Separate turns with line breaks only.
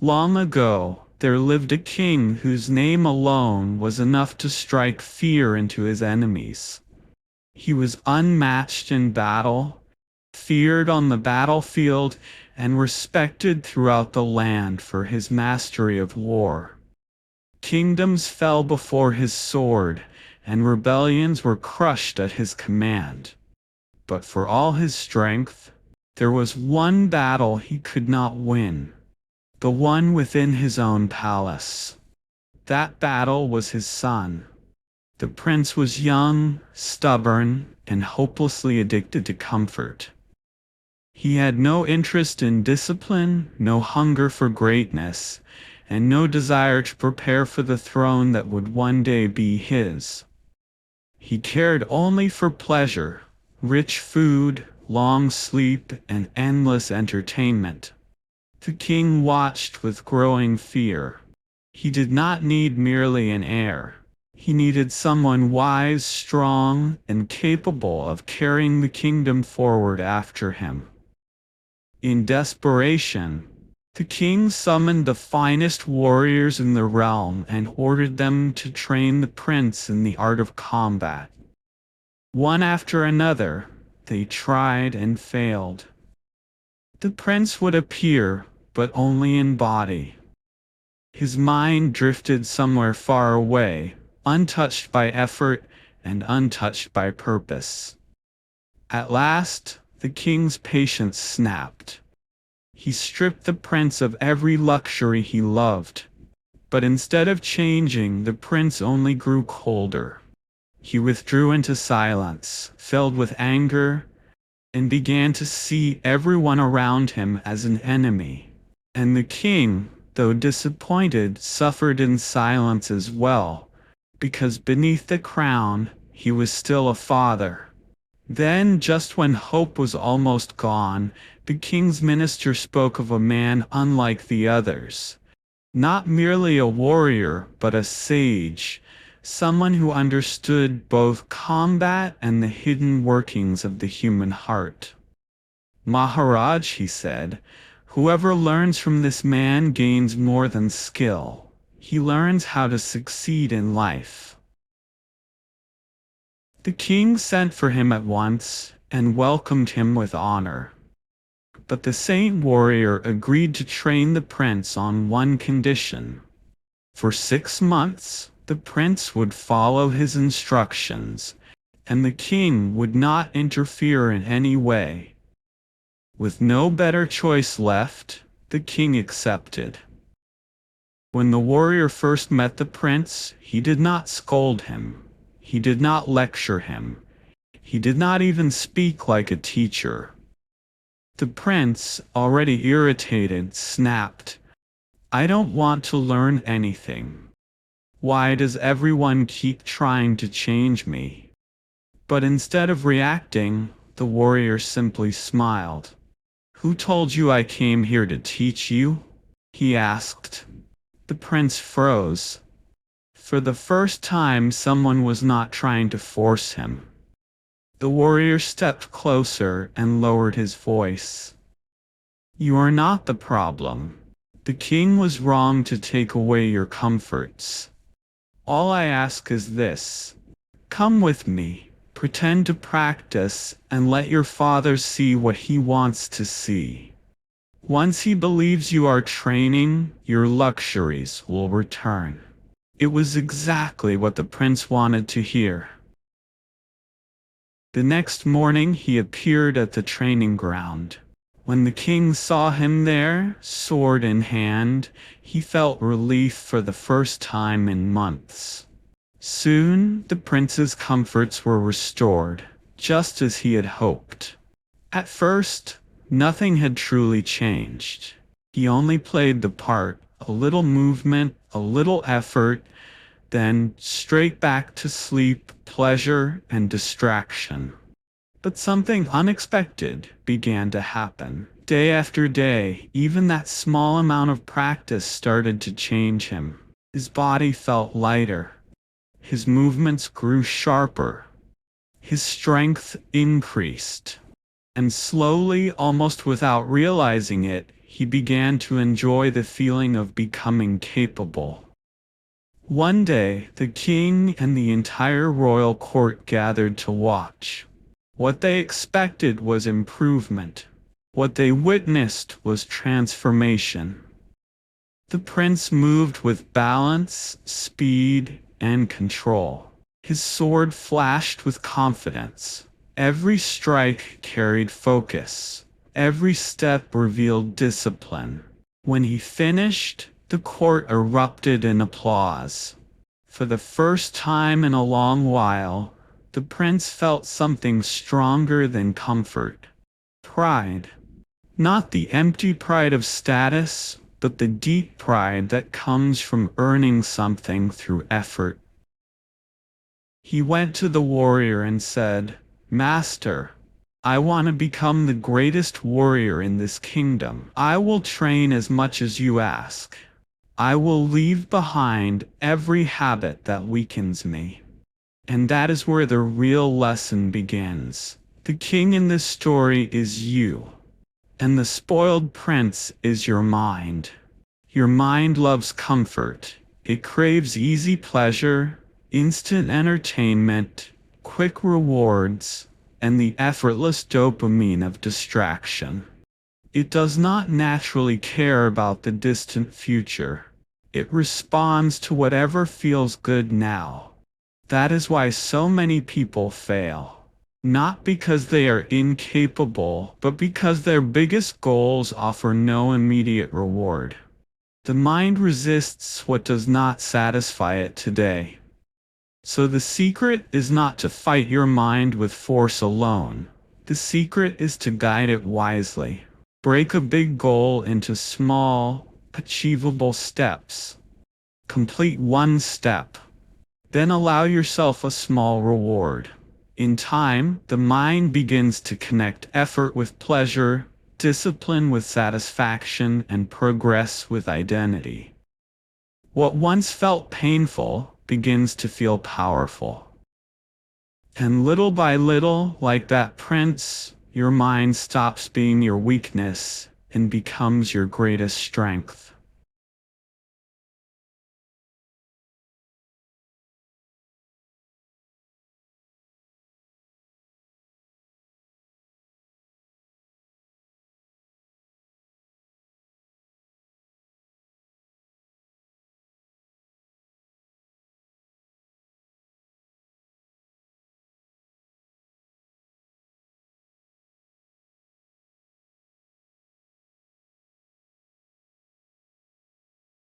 Long ago, there lived a king whose name alone was enough to strike fear into his enemies. He was unmatched in battle, feared on the battlefield, and respected throughout the land for his mastery of war. Kingdoms fell before his sword, and rebellions were crushed at his command. But for all his strength, there was one battle he could not win, the one within his own palace. That battle was his son. The prince was young, stubborn, and hopelessly addicted to comfort. He had no interest in discipline, no hunger for greatness, and no desire to prepare for the throne that would one day be his. He cared only for pleasure, rich food, long sleep, and endless entertainment. The king watched with growing fear. He did not need merely an heir. He needed someone wise, strong, and capable of carrying the kingdom forward after him. In desperation, the king summoned the finest warriors in the realm and ordered them to train the prince in the art of combat. One after another, they tried and failed. The prince would appear, but only in body. His mind drifted somewhere far away, untouched by effort and untouched by purpose. At last, the king's patience snapped. He stripped the prince of every luxury he loved. But instead of changing, the prince only grew colder. He withdrew into silence, filled with anger, and began to see everyone around him as an enemy. And the king, though disappointed, suffered in silence as well, because beneath the crown, he was still a father. Then, just when hope was almost gone, the king's minister spoke of a man unlike the others. Not merely a warrior, but a sage, someone who understood both combat and the hidden workings of the human heart. "Maharaj," he said, "whoever learns from this man gains more than skill. He learns how to succeed in life." The king sent for him at once and welcomed him with honor. But the saint warrior agreed to train the prince on one condition. For 6 months, the prince would follow his instructions, and the king would not interfere in any way. With no better choice left, the king accepted. When the warrior first met the prince, he did not scold him. He did not lecture him. He did not even speak like a teacher. The prince, already irritated, snapped, "I don't want to learn anything. Why does everyone keep trying to change me?" But instead of reacting, the warrior simply smiled. "Who told you I came here to teach you?" he asked. The prince froze. For the first time, someone was not trying to force him. The warrior stepped closer and lowered his voice. "You are not the problem. The king was wrong to take away your comforts. All I ask is this. Come with me, pretend to practice, and let your father see what he wants to see. Once he believes you are training, your luxuries will return." It was exactly what the prince wanted to hear. The next morning he appeared at the training ground. When the king saw him there, sword in hand, he felt relief for the first time in months. Soon, the prince's comforts were restored, just as he had hoped. At first, nothing had truly changed. He only played the part, a little movement, a little effort, then straight back to sleep, pleasure, and distraction. But something unexpected began to happen. Day after day, even that small amount of practice started to change him. His body felt lighter. His movements grew sharper. His strength increased. And slowly, almost without realizing it, he began to enjoy the feeling of becoming capable. One day, the king and the entire royal court gathered to watch. What they expected was improvement. What they witnessed was transformation. The prince moved with balance, speed, and control. His sword flashed with confidence. Every strike carried focus. Every step revealed discipline. When he finished, the court erupted in applause. For the first time in a long while, the prince felt something stronger than comfort. Pride. Not the empty pride of status, but the deep pride that comes from earning something through effort. He went to the warrior and said, "Master, I want to become the greatest warrior in this kingdom. I will train as much as you ask. I will leave behind every habit that weakens me." And that is where the real lesson begins. The king in this story is you. And the spoiled prince is your mind. Your mind loves comfort. It craves easy pleasure, instant entertainment, quick rewards, and the effortless dopamine of distraction. It does not naturally care about the distant future. It responds to whatever feels good now. That is why so many people fail. Not because they are incapable, but because their biggest goals offer no immediate reward. The mind resists what does not satisfy it today. So the secret is not to fight your mind with force alone. The secret is to guide it wisely. Break a big goal into small, achievable steps. Complete one step. Then allow yourself a small reward. In time, the mind begins to connect effort with pleasure, discipline with satisfaction, and progress with identity. What once felt painful begins to feel powerful. And little by little, like that prince, your mind stops being your weakness and becomes your greatest strength.